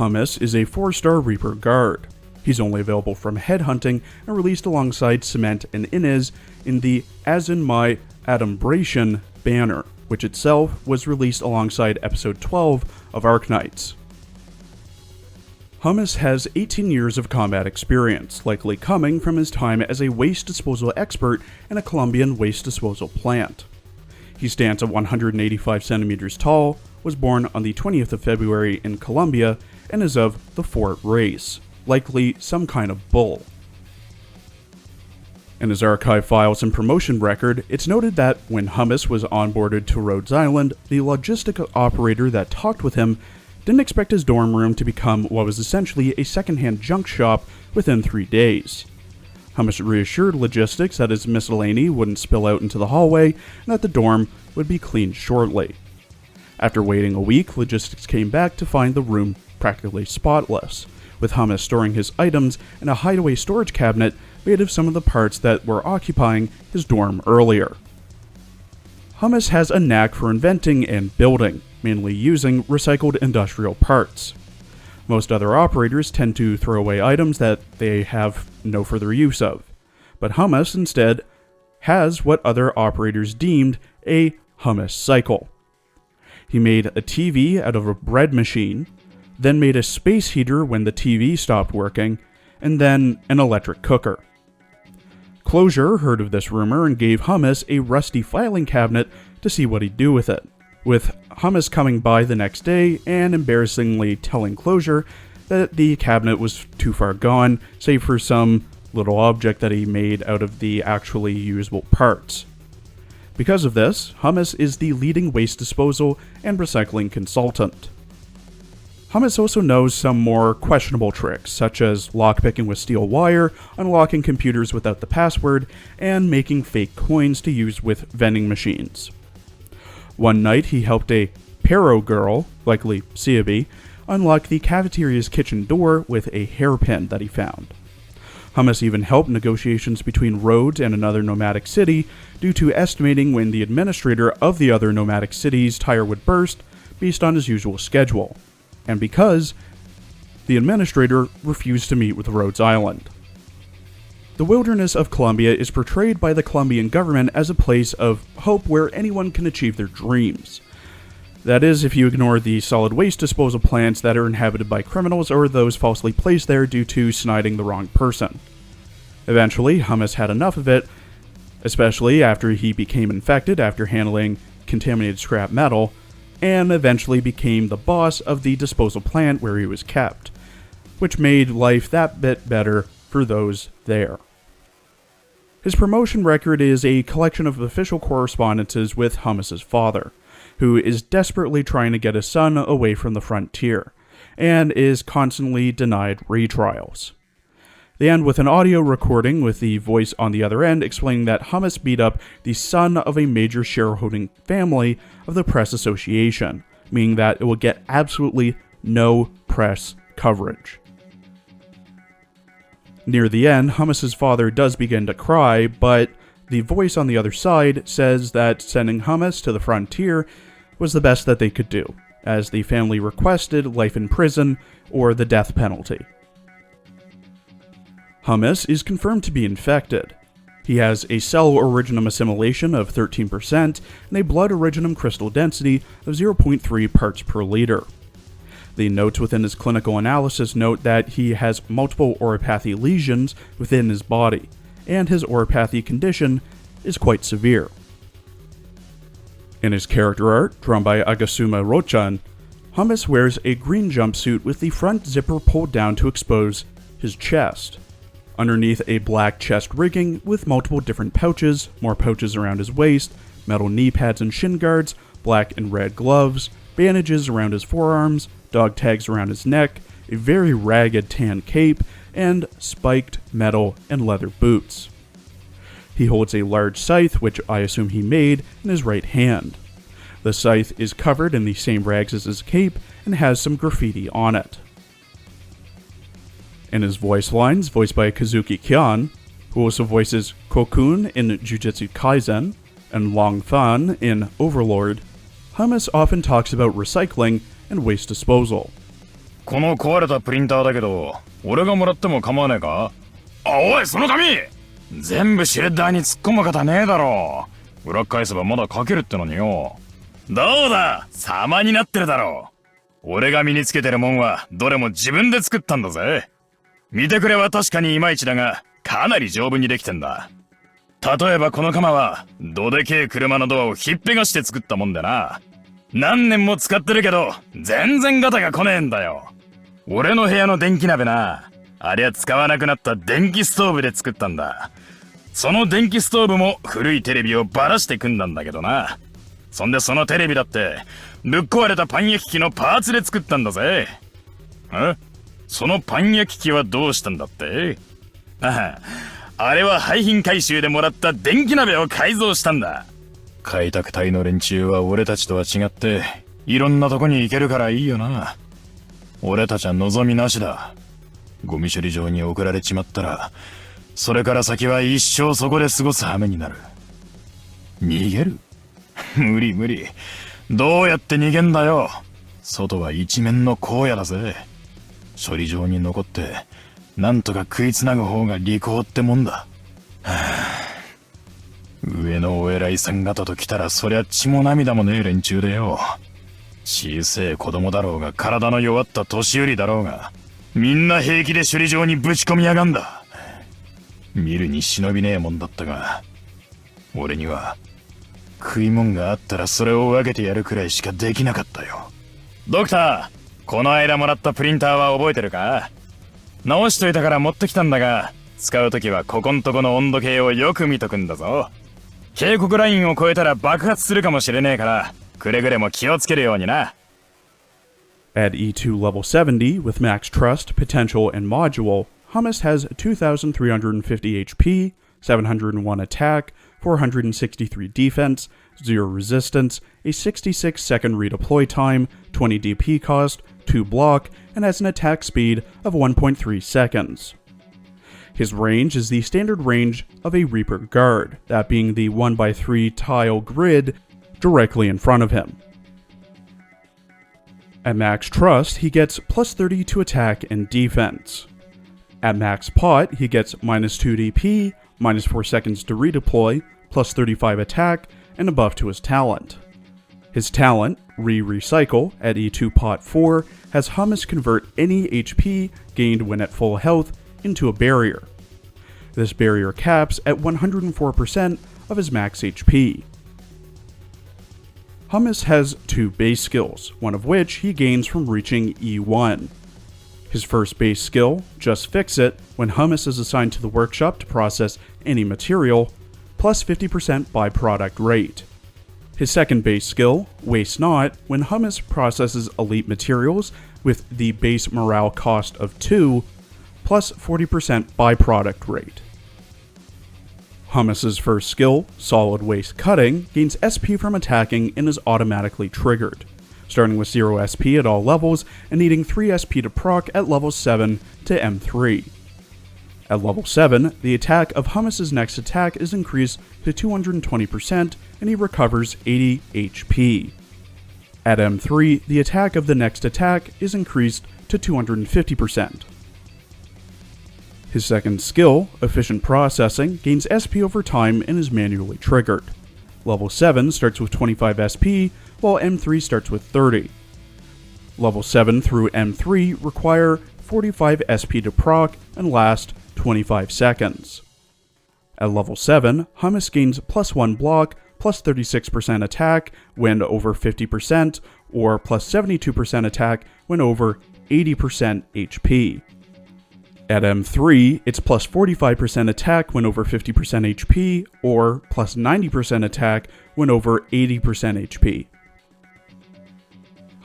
Humus is a 4-star Reaper guard. He's only available from headhunting and released alongside Cement and Inez in the As in My Adumbration banner, which itself was released alongside episode 12 of Arknights. Humus has 18 years of combat experience, likely coming from his time as a waste disposal expert in a Colombian waste disposal plant. He stands at 185 centimeters tall, was born on the 20th of February in Colombia, and is of the Fort race, likely some kind of bull. In his archive files and promotion record, it's noted that when Humus was onboarded to Rhodes Island, the logistic operator that talked with him didn't expect his dorm room to become what was essentially a secondhand junk shop within 3 days. Humus reassured logistics that his miscellany wouldn't spill out into the hallway and that the dorm would be cleaned shortly. After waiting a week, logistics came back to find the room practically spotless, with Humus storing his items in a hideaway storage cabinet made of some of the parts that were occupying his dorm earlier. Humus has a knack for inventing and building, mainly using recycled industrial parts. Most other operators tend to throw away items that they have no further use of, but Humus instead has what other operators deemed a Humus cycle. He made a TV out of a bread machine, then made a space heater when the TV stopped working, and then an electric cooker. Closure heard of this rumor and gave Humus a rusty filing cabinet to see what he'd do with it, with Humus coming by the next day and embarrassingly telling Closure that the cabinet was too far gone, save for some little object that he made out of the actually usable parts. Because of this, Humus is the leading waste disposal and recycling consultant. Humus also knows some more questionable tricks, such as lockpicking with steel wire, unlocking computers without the password, and making fake coins to use with vending machines. One night, he helped a Pero girl, likely Siabi, unlock the cafeteria's kitchen door with a hairpin that he found. Humus even helped negotiations between Rhodes and another nomadic city due to estimating when the administrator of the other nomadic city's tire would burst based on his usual schedule, and because the administrator refused to meet with Rhodes Island. The wilderness of Colombia is portrayed by the Colombian government as a place of hope where anyone can achieve their dreams. That is, if you ignore the solid waste disposal plants that are inhabited by criminals or those falsely placed there due to sniding the wrong person. Eventually, Humus had enough of it, especially after he became infected after handling contaminated scrap metal, and eventually became the boss of the disposal plant where he was kept, which made life that bit better for those there. His promotion record is a collection of official correspondences with Humus's father, who is desperately trying to get his son away from the frontier, and is constantly denied retrials. They end with an audio recording with the voice on the other end explaining that Humus beat up the son of a major shareholding family of the Press Association, meaning that it will get absolutely no press coverage. Near the end, Humus's father does begin to cry, but the voice on the other side says that sending Humus to the frontier was the best that they could do, as the family requested life in prison or the death penalty. Humus is confirmed to be infected. He has a cell originum assimilation of 13% and a blood originum crystal density of 0.3 parts per liter. The notes within his clinical analysis note that he has multiple oropathy lesions within his body, and his oropathy condition is quite severe. In his character art, drawn by Agasuma Rochan, Humus wears a green jumpsuit with the front zipper pulled down to expose his chest. Underneath a black chest rigging with multiple different pouches, more pouches around his waist, metal knee pads and shin guards, black and red gloves, bandages around his forearms, dog tags around his neck, a very ragged tan cape, and spiked metal and leather boots. He holds a large scythe, which I assume he made, in his right hand. The scythe is covered in the same rags as his cape and has some graffiti on it. In his voice lines, voiced by Kazuki Kyan, who also voices Kokun in Jujutsu Kaisen and Long Fan in Overlord, Humus often talks about recycling and waste disposal. この壊れたプリンターだけど、俺がもらっても構わねえか？おい、その紙全部シュレッダーに突っ込む方ねえだろ。裏返せばまだ書けるってのによ。どうだ、様になってるだろう。俺が身につけてるもんはどれも自分で作ったんだぜ。見てくれは確かにいまいちだが、かなり丈夫にできてんだ。例えばこの鎌はどでけえ車のドアをひっぺがして作ったもんでな。何年も使ってるけど全然ガタが来ねえんだよ。俺の部屋の電気鍋な、ありゃ使わなくなった電気ストーブで作ったんだ。その電気ストーブも古いテレビをばらして組んだんだけどな。そんでそのテレビだってぶっ壊れたパン焼き器のパーツで作ったんだぜ。そのパン焼き器はどうしたんだって？あれは廃品回収でもらった電気鍋を改造したんだ。開拓隊の連中は俺たちとは違っていろんなとこに行けるからいいよな。俺たちは望みなしだ。ゴミ処理場に送られちまったら、それから先は一生そこで過ごす羽目になる。逃げる？無理無理。どうやって逃げんだよ。外は一面の荒野だぜ。処理場に残ってなんとか食いつなぐ方が利口ってもんだ。上のお偉いさん方と来たらそりゃ血も涙もねえ連中でよ。小せえ子供だろうが体の弱った年寄りだろうが、みんな平気で処理場にぶち込みやがんだ。見るに忍びねえもんだったが、俺には食いもんがあったらそれを分けてやるくらいしかできなかったよ。ドクター、この間もらったプリンターは覚えてるか？直しといたから持ってきたんだが、使うときはここんとこの温度計をよく見とくんだぞ。警告ラインを超えたら爆発するかもしれねえから、くれぐれも気をつけるようにな。At E2 level 70, with max trust, potential, and module, Humus has 2,350 HP, 701 attack, 463 defense, 0 resistance, a 66-second redeploy time, 20 DP cost, 2 block, and has an attack speed of 1.3 seconds. His range is the standard range of a Reaper guard, that being the 1x3 tile grid directly in front of him. At max trust, he gets plus 30 to attack and defense. At max pot, he gets minus 2 DP, minus 4 seconds to redeploy, plus 35 attack, and a buff to his talent. His talent, Recycle, at E2 pot 4, has Humus convert any HP gained when at full health into a barrier. This barrier caps at 104% of his max HP. Humus has 2 base skills, one of which he gains from reaching E1. His first base skill, Just Fix It, when Humus is assigned to the workshop to process any material, plus 50% byproduct rate. His second base skill, Waste Not, when Humus processes elite materials with the base morale cost of 2, plus 40% byproduct rate. Humus's first skill, Solid Waste Cutting, gains SP from attacking and is automatically triggered, starting with 0 SP at all levels and needing 3 SP to proc at level 7 to M3. At level 7, the attack of Humus's next attack is increased to 220% and he recovers 80 HP. At M3, the attack of the next attack is increased to 250%. His second skill, Efficient Processing, gains SP over time and is manually triggered. Level 7 starts with 25 SP, while M3 starts with 30. Level 7 through M3 require 45 SP to proc and last 25 seconds. At level 7, Humus gains plus 1 block, plus 36% attack when over 50%, or plus 72% attack when over 80% HP. At M3, it's plus 45% attack when over 50% HP, or plus 90% attack when over 80% HP.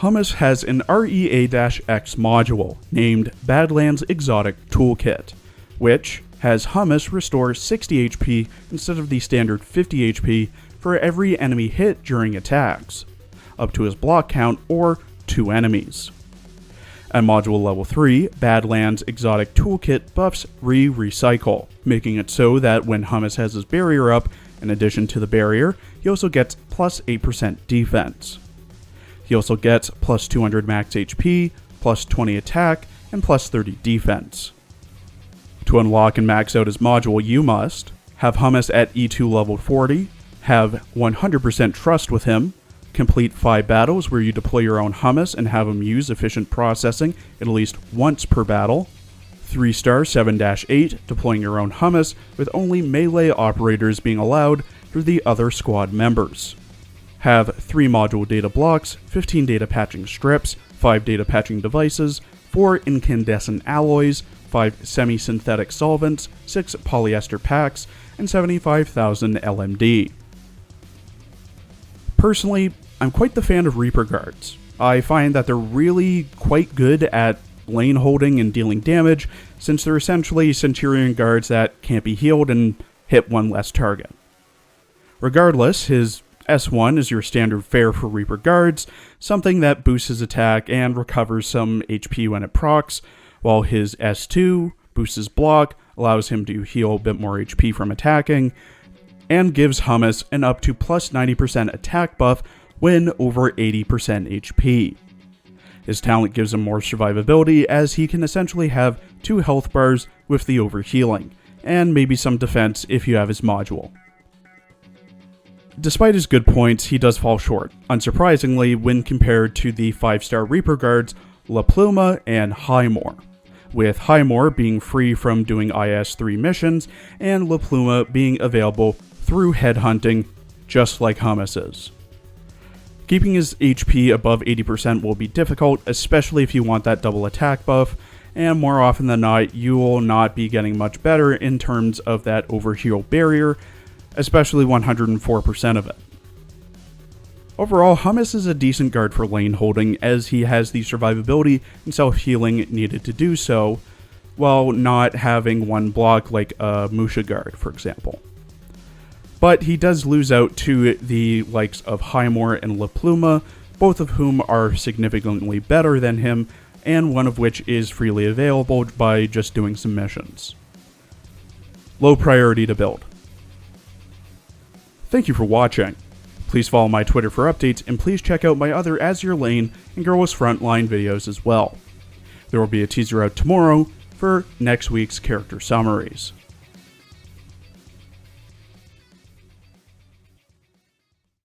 Humus has an REA-X module named Badlands Exotic Toolkit, which has Humus restore 60 HP instead of the standard 50 HP for every enemy hit during attacks, up to his block count or 2 enemies. At module level 3, Badlands Exotic Toolkit buffs Recycle, making it so that when Humus has his barrier up, in addition to the barrier, he also gets plus 8% defense. He also gets plus 200 max HP, plus 20 attack, and plus 30 defense. To unlock and max out his module, you must have Humus at E2 level 40, have 100% trust with him, complete 5 battles where you deploy your own Humus and have him use efficient processing at least once per battle, 3-star 7-8, deploying your own Humus with only melee operators being allowed for the other squad members. Have 3 module data blocks, 15 data patching strips, 5 data patching devices, 4 incandescent alloys, 5 semi-synthetic solvents, 6 polyester packs, and 75,000 LMD. Personally, I'm quite the fan of Reaper guards. I find that they're really quite good at lane holding and dealing damage, since they're essentially Centurion guards that can't be healed and hit one less target. Regardless, his S1 is your standard fare for Reaper guards, something that boosts his attack and recovers some HP when it procs, while his S2 boosts his block, allows him to heal a bit more HP from attacking, and gives Humus an up to plus 90% attack buff when over 80% HP. His talent gives him more survivability, as he can essentially have 2 health bars with the overhealing, and maybe some defense if you have his module. Despite his good points, he does fall short, unsurprisingly, when compared to the 5-star Reaper guards La Pluma and Highmore, with Highmore being free from doing IS-3 missions, and La Pluma being available through headhunting, just like Humus is. Keeping his HP above 80% will be difficult, especially if you want that double attack buff, and more often than not, you will not be getting much better in terms of that overheal barrier, especially 104% of it. Overall, Humus is a decent guard for lane holding, as he has the survivability and self-healing needed to do so, while not having one block like a Musha guard, for example. But he does lose out to the likes of Highmore and La Pluma, both of whom are significantly better than him, and one of which is freely available by just doing some missions. Low priority to build. Thank you for watching. Please follow my Twitter for updates, and please check out my other As Your Lane and Girls Frontline videos as well. There will be a teaser out tomorrow for next week's character summaries.